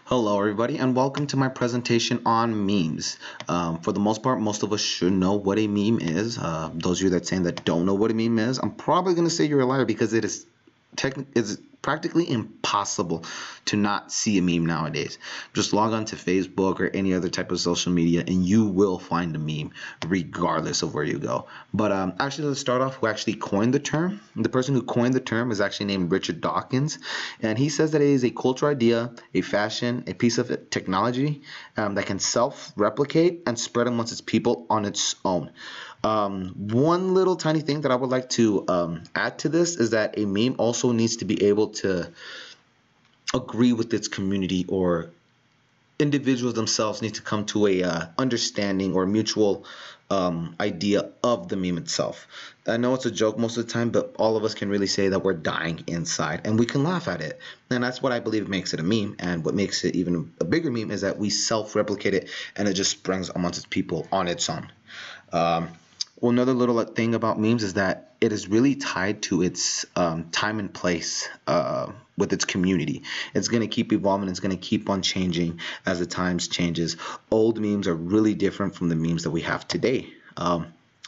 Hello, everybody, and welcome to my presentation on memes. For the most part, most of us should know what a meme is. Those of you that saying that don't know what a meme is, I'm probably going to say you're a liar because it's practically impossible to not see a meme nowadays. Just log on to Facebook or any other type of social media and you will find a meme regardless of where you go. But actually, let's start off who actually coined the term. The person who coined the term is actually named Richard Dawkins, and he says that it is a cultural idea, a fashion, a piece of technology that can self-replicate and spread amongst its people on its own. One little tiny thing that I would like to add to this is that a meme also needs to be able to agree with its community, or individuals themselves need to come to a understanding or mutual idea of the meme itself. I know it's a joke most of the time, but all of us can really say that we're dying inside and we can laugh at it. And that's what I believe makes it a meme. And what makes it even a bigger meme is that we self-replicate it and it just springs amongst its people on its own. Well, another little thing about memes is that it is really tied to its time and place with its community. It's going to keep evolving. It's going to keep on changing as the times changes. Old memes are really different from the memes that we have today. A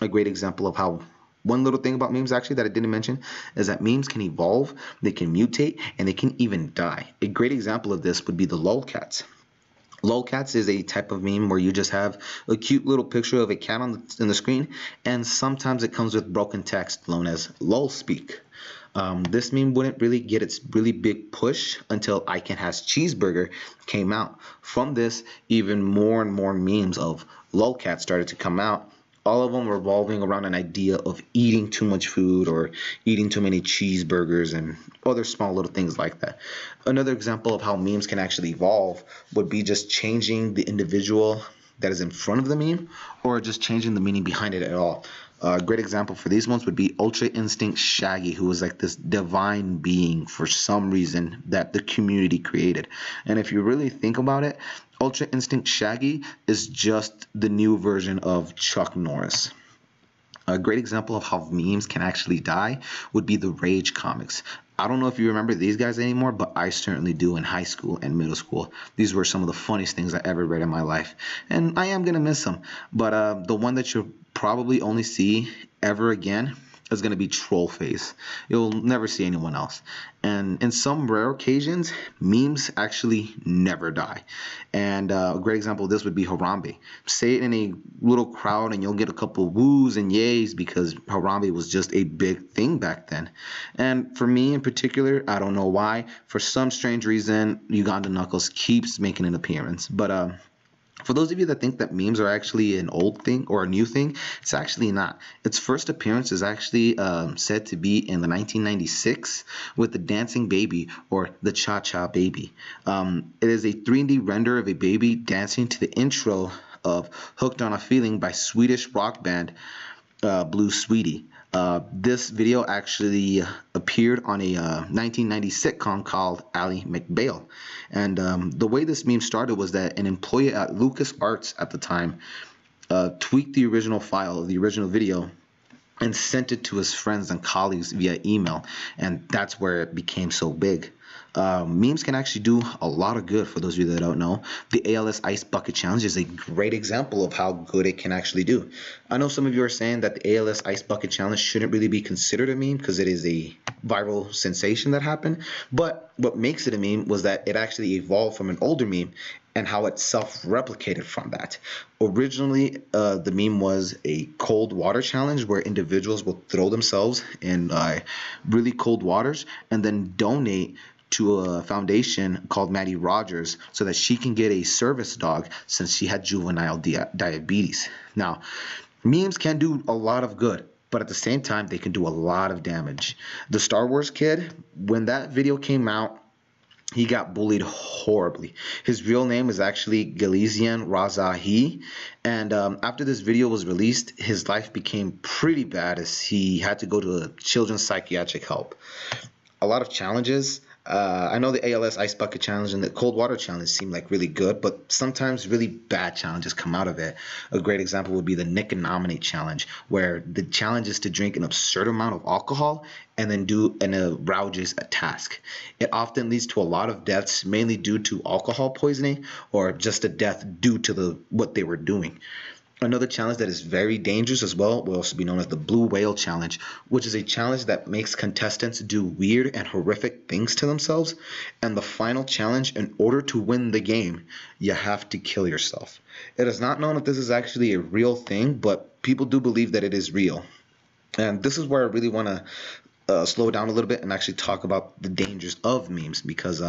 great example of how one little thing about memes actually that I didn't mention is that memes can evolve, they can mutate, and they can even die. A great example of this would be the lolcats. Lolcats is a type of meme where you just have a cute little picture of a cat on the screen, and sometimes it comes with broken text known as lolspeak. This meme wouldn't really get its really big push until I Can Has Cheeseburger came out. From this, even more and more memes of lolcats started to come out. All of them revolving around an idea of eating too much food or eating too many cheeseburgers and other small little things like that. Another example of how memes can actually evolve would be just changing the individual that is in front of the meme, or just changing the meaning behind it at all. A great example for these ones would be Ultra Instinct Shaggy, who was like this divine being for some reason that the community created. And if you really think about it, Ultra Instinct Shaggy is just the new version of Chuck Norris. A great example of how memes can actually die would be the Rage comics. I don't know if you remember these guys anymore, but I certainly do in high school and middle school. These were some of the funniest things I ever read in my life, and I am going to miss them. But the one that you'll probably only see ever again is going to be Trollface. You'll never see anyone else. And in some rare occasions, memes actually never die. And a great example of this would be Harambe. Say it in a little crowd and you'll get a couple woos and yays because Harambe was just a big thing back then. And for me in particular, I don't know why, for some strange reason, Uganda Knuckles keeps making an appearance. But for those of you that think that memes are actually an old thing or a new thing, it's actually not. Its first appearance is actually said to be in the 1996 with the Dancing Baby, or the Cha Cha Baby. It is a 3D render of a baby dancing to the intro of Hooked on a Feeling by Swedish rock band Blue Sweetie. This video actually appeared on a 1990 sitcom called Ally McBeal. And the way this meme started was that an employee at LucasArts at the time tweaked the original file of the original video and sent it to his friends and colleagues via email. And that's where it became so big. Memes can actually do a lot of good. For those of you that don't know, the ALS Ice Bucket Challenge is a great example of how good it can actually do. I know some of you are saying that the ALS Ice Bucket Challenge shouldn't really be considered a meme because it is a viral sensation that happened, but what makes it a meme was that it actually evolved from an older meme and how it self-replicated from that. Originally, the meme was a cold water challenge where individuals will throw themselves in really cold waters and then donate to a foundation called Maddie Rogers so that she can get a service dog since she had juvenile diabetes. Now, memes can do a lot of good, but at the same time, they can do a lot of damage. The Star Wars kid, when that video came out, he got bullied horribly. His real name is actually Galizian Razahi, and after this video was released, his life became pretty bad as he had to go to children's psychiatric help. A lot of challenges I know the ALS Ice Bucket Challenge and the Cold Water Challenge seem like really good, but sometimes really bad challenges come out of it. A great example would be the Nick and Nominate Challenge, where the challenge is to drink an absurd amount of alcohol and then do an outrageous task. It often leads to a lot of deaths, mainly due to alcohol poisoning or just a death due to what they were doing. Another challenge that is very dangerous as well will also be known as the Blue Whale Challenge, which is a challenge that makes contestants do weird and horrific things to themselves. And the final challenge, in order to win the game, you have to kill yourself. It is not known if this is actually a real thing, but people do believe that it is real. And this is where I really want to slow down a little bit and actually talk about the dangers of memes, because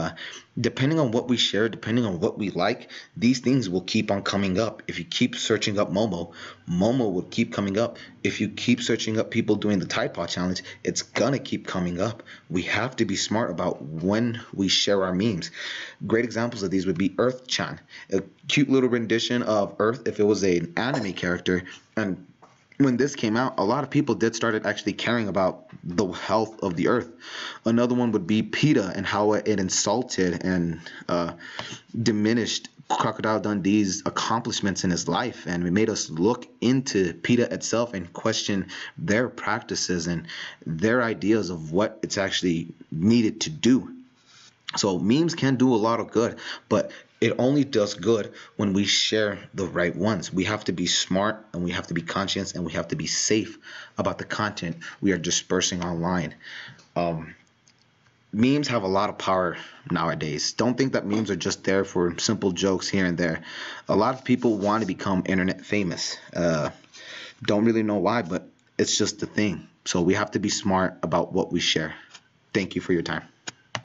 depending on what we share, depending on what we like, these things will keep on coming up. If you keep searching up Momo, Momo will keep coming up. If you keep searching up people doing the Tide Pod challenge, it's gonna keep coming up. We have to be smart about when we share our memes. Great examples of these would be Earth-chan, a cute little rendition of Earth if it was an anime character. And when this came out, a lot of people did started actually caring about the health of the earth. Another one would be PETA and how it insulted and diminished Crocodile Dundee's accomplishments in his life, and it made us look into PETA itself and question their practices and their ideas of what it's actually needed to do. So memes can do a lot of good, but it only does good when we share the right ones. We have to be smart, and we have to be conscious, and we have to be safe about the content we are dispersing online. Memes have a lot of power nowadays. Don't think that memes are just there for simple jokes here and there. A lot of people want to become internet famous. Don't really know why, but it's just the thing. So we have to be smart about what we share. Thank you for your time.